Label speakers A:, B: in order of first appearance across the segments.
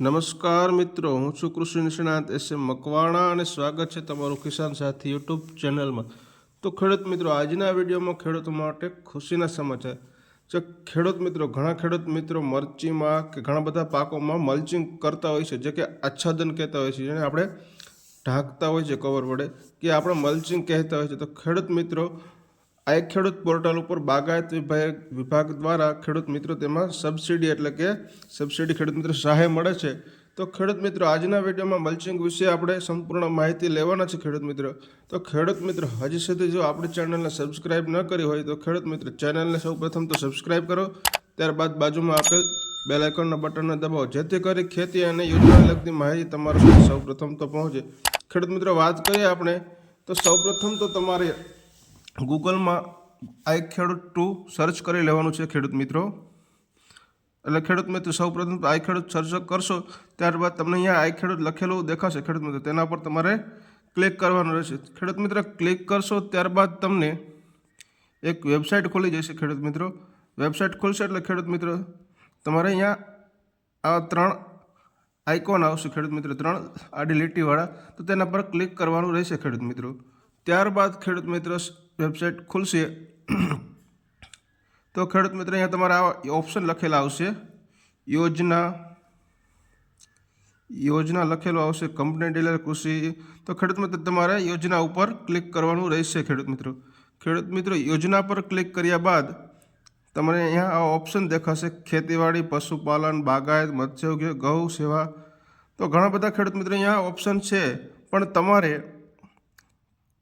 A: નમસ્કાર મિત્રો, હું છું કૃષિ નિષ્ણાત એસ એમ મકવાણા અને સ્વાગત છે તમારું કિસાન સાથી યુટ્યુબ ચેનલમાં। તો ખેડૂત મિત્રો, આજના વિડીયોમાં ખેડૂતો માટે ખુશીના સમાચાર છે। ખેડૂત મિત્રો, ઘણા ખેડૂત મિત્રો મરચીમાં કે ઘણા બધા પાકોમાં મલ્ચિંગ કરતા હોય છે, જે કે આચ્છાદન કહેતા હોય છે, જેને આપણે ઢાંકતા હોય છે કવર વડે, કે આપણે મલ્ચિંગ કહેતા હોય છે। તો ખેડૂત મિત્રો, આ એક ખેડૂત પોર્ટલ ઉપર બાગાયત વિભાગ દ્વારા ખેડૂત મિત્રો તેમાં સબસિડી એટલે કે સબસિડી ખેડૂત મિત્રો સહાય મળે છે। તો ખેડૂત મિત્રો, આજના વિડીયોમાં મલ્ચિંગ વિશે આપણે સંપૂર્ણ માહિતી લેવાના છે ખેડૂત મિત્રો। તો ખેડૂત મિત્રો, હજી સુધી જો આપણી ચેનલને સબસ્ક્રાઇબ ન કરી હોય તો ખેડૂત મિત્રો ચેનલને સૌપ્રથમ તો સબસ્ક્રાઇબ કરો, ત્યારબાદ બાજુમાં આપેલ બેલ આઇકોનના બટનને દબાવો, જેથી કરી ખેતી અને યોજનાને લગતી માહિતી તમારા સુધી સૌપ્રથમ તો પહોંચે। ખેડૂત મિત્રો, વાત કરીએ આપણે તો સૌપ્રથમ તો તમારે ગૂગલમાં આઈ ખેડૂત 2 સર્ચ કરી લેવાનું છે ખેડૂત મિત્રો। એટલે ખેડૂત મિત્રો, સૌપ્રથમ તો આઈ ખેડૂત સર્ચ કરશો, ત્યારબાદ તમને અહીંયા આઈ ખેડૂત લખેલું દેખાશે ખેડૂત મિત્રો, તેના પર તમારે ક્લિક કરવાનું રહેશે। ખેડૂત મિત્રો, ક્લિક કરશો ત્યારબાદ તમને એક વેબસાઇટ ખોલી જશે ખેડૂત મિત્રો। વેબસાઇટ ખુલશે એટલે ખેડૂત મિત્રો તમારે અહીંયા આ 3 આઇકોન આવશે ખેડૂત મિત્રો, 3 આડી લીટીવાળા, તો તેના પર ક્લિક કરવાનું રહેશે ખેડૂત મિત્રો। ત્યારબાદ ખેડૂત મિત્રો વેબસાઇટ ખુલશે તો ખેડૂત મિત્રો અહીંયા તમારા આવા ઓપ્શન લખેલા આવશે, યોજના લખેલું આવશે, કંપની ડીલર કૃષિ। તો ખેડૂત મિત્રો તમારે યોજના ઉપર ક્લિક કરવાનું રહેશે ખેડૂત મિત્રો। ખેડૂત મિત્રો, યોજના પર ક્લિક કર્યા બાદ તમને અહીંયા આ ઓપ્શન દેખાશે, ખેતીવાડી, પશુપાલન, બાગાયત, મત્સ્યોદ્યોગ, ગૌ સેવા। તો ઘણા બધા ખેડૂત મિત્રો અહીંયા ઓપ્શન છે, પણ તમારે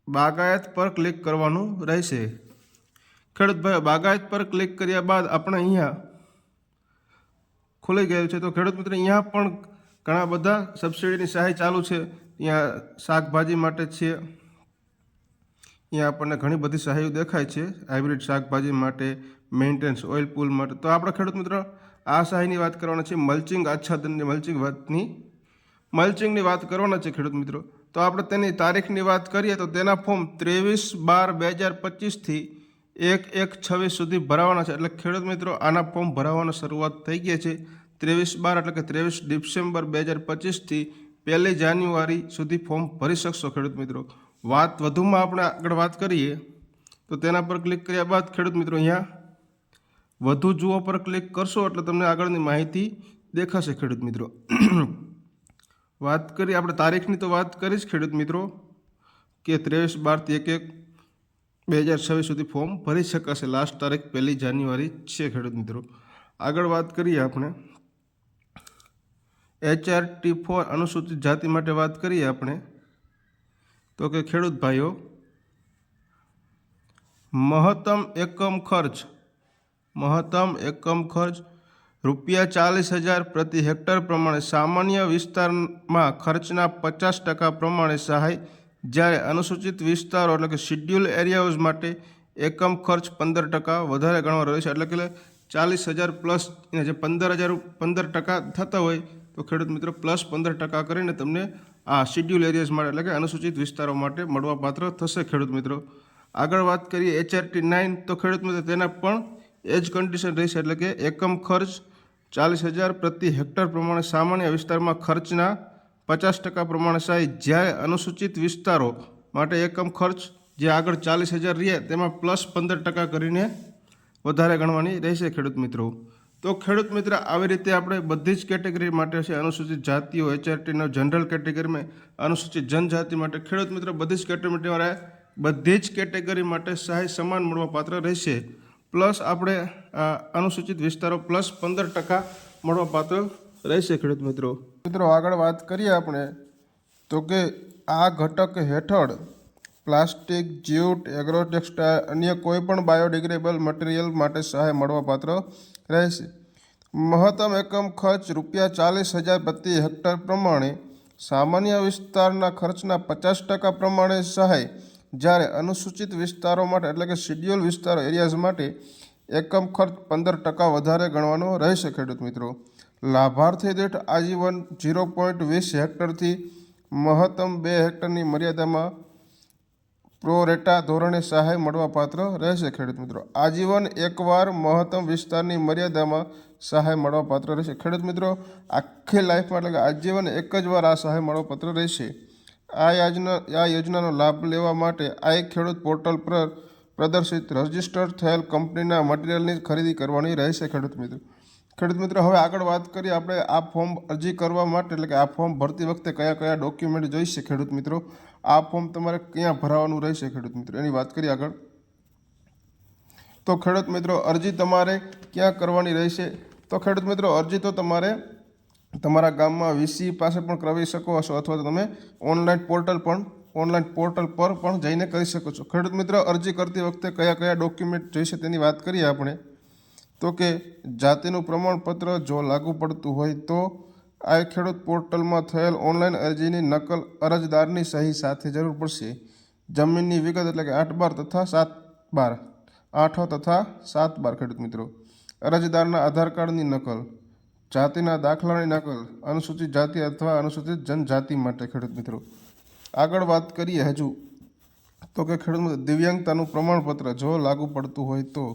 A: બાગાયત પર ક્લિક કરવાનું રહેશે ખેડૂત ભાઈ। બાગાયત પર ક્લિક કર્યા બાદ આપણે અહીંયા ખુલી ગયું છે। તો ખેડૂત મિત્રો, અહીંયા પણ ઘણા બધા સબસિડીની સહાય ચાલુ છે। અહીંયા શાકભાજી માટે છે, અહીંયા આપણને ઘણી બધી સહાયો દેખાય છે, હાઇબ્રિડ શાકભાજી માટે, મેન્ટેનન્સ ઓઇલ પુલ માટે। તો આપણે ખેડૂત મિત્રો આ સહાયની વાત કરવાના છે, મલ્ચિંગ આચ્છાદનની મલ્ચિંગની વાત કરવાના છે ખેડૂત મિત્રો। તો આપણે તેની તારીખની વાત કરીએ તો તેના ફોર્મ 23/12/2025 1/1/26 સુધી ભરાવાના છે। એટલે ખેડૂત મિત્રો, આના ફોર્મ ભરાવાની શરૂઆત થઈ ગઈ છે 23/12 એટલે કે 23 ડિસેમ્બર 2025 1 જાન્યુઆરી સુધી ફોર્મ ભરી શકશો ખેડૂત મિત્રો। વધુમાં આપણે આગળ વાત કરીએ તો તેના પર ક્લિક કર્યા બાદ ખેડૂત મિત્રો અહીંયા વધુ જુઓ પર ક્લિક કરશો એટલે તમને આગળની માહિતી દેખાશે ખેડૂત મિત્રો। વાત કરીએ આપણે તારીખની, તો વાત કરીશ ખેડૂત મિત્રો કે 23/12/2026 સુધી ફોર્મ ભરી શકાશે, લાસ્ટ તારીખ 1 જાન્યુઆરી છે ખેડૂત મિત્રો। આગળ વાત કરીએ આપણે HRT4 અનુસૂચિત જાતિ માટે વાત કરીએ આપણે તો કે ખેડૂત ભાઈઓ, મહત્તમ એકમ ખર્ચ ₹40,000 પ્રતિ હેક્ટર પ્રમાણે સામાન્ય વિસ્તારમાં ખર્ચના 50% પ્રમાણે સહાય, જ્યારે અનુસૂચિત વિસ્તારો એટલે કે શિડ્યુલ એરિયાઝ માટે એકમ ખર્ચ 15% વધારે ગણવાનો રહેશે। એટલે કે 40,000 પ્લસ જે 15% થતા હોય તો ખેડૂત મિત્રો પ્લસ 15% કરીને તમને આ શિડ્યુલ એરિયાઝ માટે એટલે કે અનુસૂચિત વિસ્તારો માટે મળવાપાત્ર થશે ખેડૂત મિત્રો। આગળ વાત કરીએ HRT9, તો ખેડૂત મિત્રો તેના પણ એ જ કન્ડિશન રહેશે, એટલે કે એકમ ખર્ચ 40,000 પ્રતિ હેક્ટર પ્રમાણે સામાન્ય વિસ્તારમાં ખર્ચના 50% પ્રમાણે સહાય, જ્યારે અનુસૂચિત વિસ્તારો માટે એકમ ખર્ચ જે આગળ 40,000 રહ્યા તેમાં પ્લસ 15% કરીને વધારે ગણવાની રહેશે ખેડૂત મિત્રો। તો ખેડૂત મિત્ર, આવી રીતે આપણે બધી જ કેટેગરી માટે છે અનુસૂચિત જાતિઓ, HRT9 જનરલ કેટેગરીમાં અનુસૂચિત જનજાતિ માટે ખેડૂત મિત્રો બધી જ કેટેગરી માટે સહાય સમાન મળવાપાત્ર રહેશે। પ્લસ આપણે અનુસૂચિત વિસ્તારો પ્લસ 15% મળવાપાત્ર રહેશે ખેડૂત મિત્રો। આગળ વાત કરીએ આપણે તો કે આ ઘટક હેઠળ પ્લાસ્ટિક, જ્યુટ, એગ્રો ટેક્સટાઇલ, અન્ય કોઈપણ બાયોડિગ્રેડેબલ મટીરિયલ માટે સહાય મળવાપાત્ર રહેશે। મહત્તમ એકમ ખર્ચ ₹40,000 પ્રતિ હેક્ટર પ્રમાણે સામાન્ય વિસ્તારના ખર્ચના 50% પ્રમાણે સહાય, જ્યારે અનુસૂચિત વિસ્તારો માટે એટલે કે શિડ્યુલ વિસ્તારો એરિયાઝ માટે એકમ ખર્ચ 15% વધારે ગણવાનો રહેશે ખેડૂત મિત્રો। લાભાર્થી દીઠ આજીવન 0.20 હેક્ટરથી મહત્તમ 2 હેક્ટરની મર્યાદામાં પ્રોરેટા ધોરણે સહાય મળવાપાત્ર રહેશે ખેડૂત મિત્રો। આજીવન એકવાર મહત્તમ વિસ્તારની મર્યાદામાં સહાય મળવાપાત્ર રહેશે ખેડૂત મિત્રો। આખી લાઈફમાં એટલે કે આજીવન એક જ વાર આ સહાય મળવાપાત્ર રહેશે। આ યોજનાનો લાભ લેવા માટે આ એક ખેડૂત પોર્ટલ પર પ્રદર્શિત રજિસ્ટર થયેલ કંપનીના મટીરિયલની ખરીદી કરવાની રહેશે ખેડૂત મિત્રો। ખેડૂત મિત્રો હવે આગળ વાત કરીએ આપણે આ ફોર્મ અરજી કરવા માટે એટલે કે આ ફોર્મ ભરતી વખતે કયા કયા ડોક્યુમેન્ટ જોઈશે ખેડૂત મિત્રો। આ ફોર્મ તમારે ક્યાં ભરાવાનું રહેશે ખેડૂત મિત્રો એની વાત કરીએ આગળ। તો ખેડૂત મિત્રો અરજી તમારે ક્યાં કરવાની રહેશે? તો ખેડૂત મિત્રો અરજી તો તમારે તમારા ગામમાં વીસી પાસે પણ કરાવી શકો છો અથવા તો તમે ઓનલાઈન પોર્ટલ પર પણ જઈને કરી શકો છો। ખેડૂત મિત્રો અરજી કરતી વખતે કયા કયા ડોક્યુમેન્ટ જોઈશે તેની વાત કરીએ આપણે। તો કે જાતિનું પ્રમાણપત્ર જો લાગુ પડતું હોય તો આ ખેડૂત પોર્ટલમાં થયેલ ઓનલાઈન અરજીની નકલ અરજદારની સહી સાથે જરૂર પડશે। જમીનની વિગત એટલે કે 8/12 તથા 7/12 8 તથા 7/12 ખેડૂત મિત્રો। અરજદારના આધાર કાર્ડની નકલ, જાતિના દાખલાની નકલ અનુસૂચિત જાતિ અથવા અનુસૂચિત જનજાતિ માટે ખેડૂત મિત્રો। આગળ વાત કરીએ હજુ તો કે ખેડૂત મિત્રો દિવ્યાંગતાનું પ્રમાણપત્ર જો લાગુ પડતું હોય તો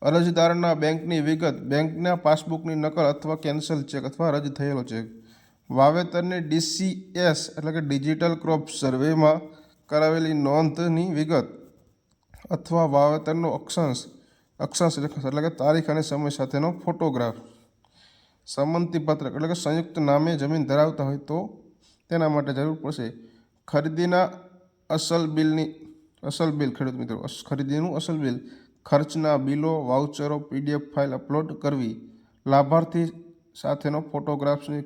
A: અરજદારના બેંકની વિગત, બેંકના પાસબુકની નકલ અથવા કેન્સલ ચેક અથવા રદ થયેલો ચેક, વાવેતરની DCS એટલે કે ડિજિટલ ક્રોપ સર્વેમાં કરાવેલી નોંધની વિગત અથવા વાવેતરનો અક્ષાંશ એટલે કે તારીખ અને સમય સાથેનો ફોટોગ્રાફ, સંમતિપત્ર એટલે કે સંયુક્ત નામે જમીન ધરાવતા હોય તો તેના માટે જરૂર પડશે। ખરીદીના અસલ બિલ ખેડૂત મિત્રો ખરીદીનું અસલ બિલ, ખર્ચના બિલો, વાઉચરો, PDF ફાઇલ અપલોડ કરવી, લાભાર્થી સાથેનો ફોટોગ્રાફ્સની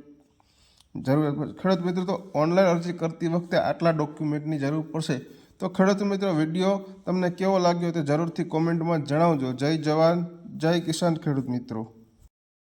A: જરૂરિયાત ખેડૂત મિત્રો। તો ઓનલાઈન અરજી કરતી વખતે આટલા ડોક્યુમેન્ટની જરૂર પડશે। તો ખેડૂત મિત્રો વિડીયો તમને કેવો લાગ્યો તે જરૂરથી કોમેન્ટમાં જણાવજો। જય જવાન જય કિસાન ખેડૂત મિત્રો।